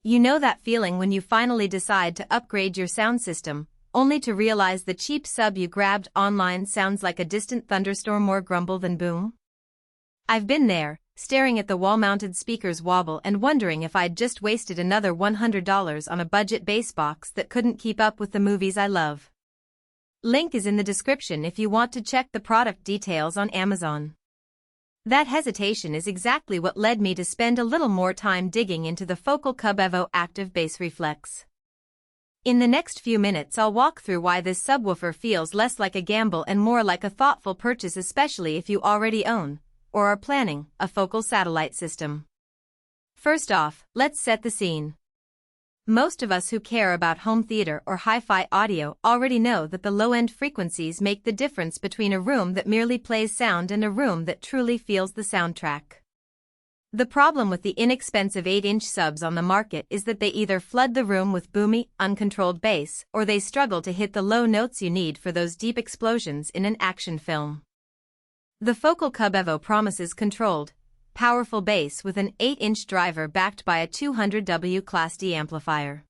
You know that feeling when you finally decide to upgrade your sound system, only to realize the cheap sub you grabbed online sounds like a distant thunderstorm, more grumble than boom? I've been there, staring at the wall-mounted speakers wobble and wondering if I'd just wasted another $100 on a budget bass box that couldn't keep up with the movies I love. Link is in the description if you want to check the product details on Amazon. That hesitation is exactly what led me to spend a little more time digging into the Focal Cub Evo Active Bass-Reflex. In the next few minutes I'll walk through why this subwoofer feels less like a gamble and more like a thoughtful purchase, especially if you already own, or are planning, a focal satellite system. First off, let's set the scene. Most of us who care about home theater or hi-fi audio already know that the low-end frequencies make the difference between a room that merely plays sound and a room that truly feels the soundtrack. The problem with the inexpensive 8-inch subs on the market is that they either flood the room with boomy, uncontrolled bass, or they struggle to hit the low notes you need for those deep explosions in an action film. The Focal Cub Evo promises controlled, powerful bass with an 8-inch driver backed by a 200W Class D amplifier.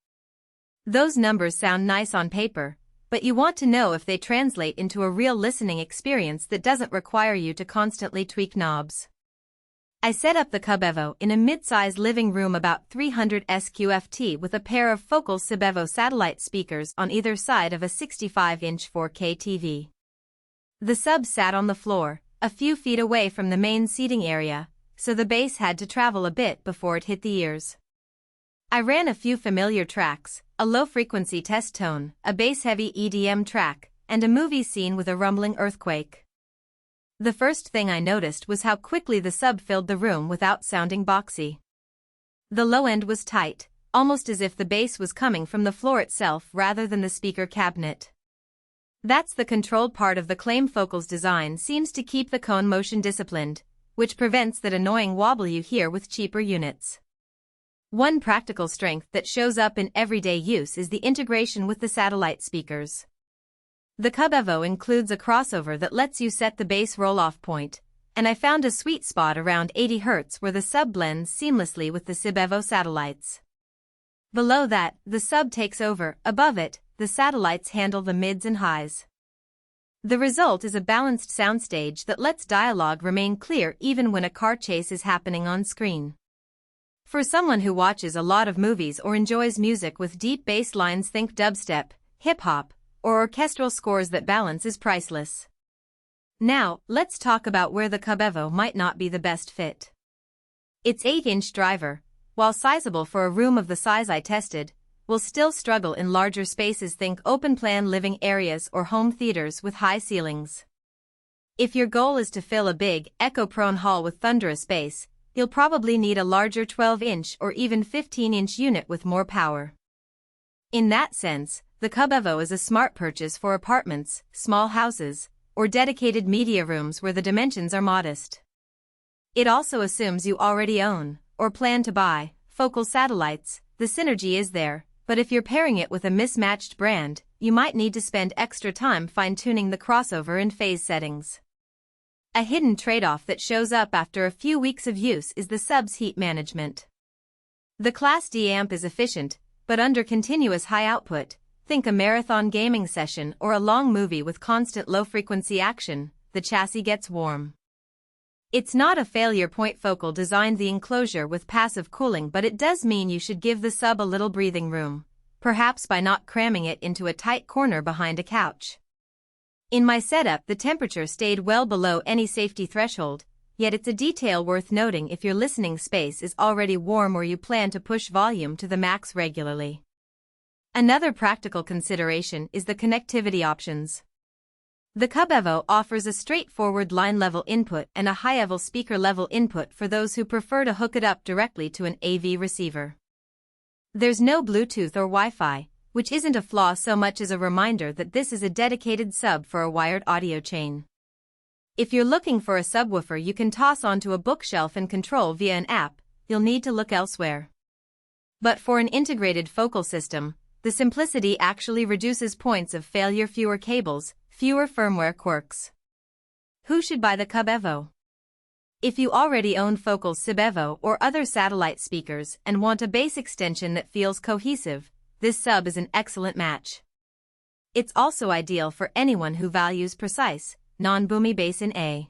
Those numbers sound nice on paper, but you want to know if they translate into a real listening experience that doesn't require you to constantly tweak knobs. I set up the Cub Evo in a mid-size living room about 300 SQFT with a pair of Focal Sib Evo satellite speakers on either side of a 65-inch 4K TV. The sub sat on the floor, a few feet away from the main seating area, so the bass had to travel a bit before it hit the ears. I ran a few familiar tracks, a low-frequency test tone, a bass-heavy EDM track, and a movie scene with a rumbling earthquake. The first thing I noticed was how quickly the sub filled the room without sounding boxy. The low end was tight, almost as if the bass was coming from the floor itself rather than the speaker cabinet. That's the controlled part of the claim. Focal's design seems to keep the cone motion disciplined, which prevents that annoying wobble you hear with cheaper units. One practical strength that shows up in everyday use is the integration with the satellite speakers. The Cub Evo includes a crossover that lets you set the bass roll-off point, and I found a sweet spot around 80 Hz where the sub blends seamlessly with the Sib Evo satellites. Below that, the sub takes over. Above it, the satellites handle the mids and highs. The result is a balanced soundstage that lets dialogue remain clear even when a car chase is happening on screen. For someone who watches a lot of movies or enjoys music with deep bass lines, think dubstep, hip-hop, or orchestral scores, that balance is priceless. Now, let's talk about where the Cub Evo might not be the best fit. Its 8-inch driver, while sizable for a room of the size I tested, will still struggle in larger spaces. Think open-plan living areas or home theaters with high ceilings. If your goal is to fill a big, echo-prone hall with thunderous bass, you'll probably need a larger 12-inch or even 15-inch unit with more power. In that sense, the Cub Evo is a smart purchase for apartments, small houses, or dedicated media rooms where the dimensions are modest. It also assumes you already own, or plan to buy, Focal satellites. The synergy is there, but if you're pairing it with a mismatched brand, you might need to spend extra time fine-tuning the crossover and phase settings. A hidden trade-off that shows up after a few weeks of use is the sub's heat management. The Class D amp is efficient, but under continuous high output, think a marathon gaming session or a long movie with constant low-frequency action, the chassis gets warm. It's not a failure point. Focal designed the enclosure with passive cooling, but it does mean you should give the sub a little breathing room, perhaps by not cramming it into a tight corner behind a couch. In my setup, the temperature stayed well below any safety threshold, yet it's a detail worth noting if your listening space is already warm or you plan to push volume to the max regularly. Another practical consideration is the connectivity options. The Cub Evo offers a straightforward line-level input and a high-level speaker-level input for those who prefer to hook it up directly to an AV receiver. There's no Bluetooth or Wi-Fi, which isn't a flaw so much as a reminder that this is a dedicated sub for a wired audio chain. If you're looking for a subwoofer you can toss onto a bookshelf and control via an app, you'll need to look elsewhere. But for an integrated Focal system, the simplicity actually reduces points of failure. Fewer cables, fewer firmware quirks. Who should buy the Cub Evo? If you already own Focal's Sib Evo or other satellite speakers and want a bass extension that feels cohesive, this sub is an excellent match. It's also ideal for anyone who values precise, non-boomy bass in A.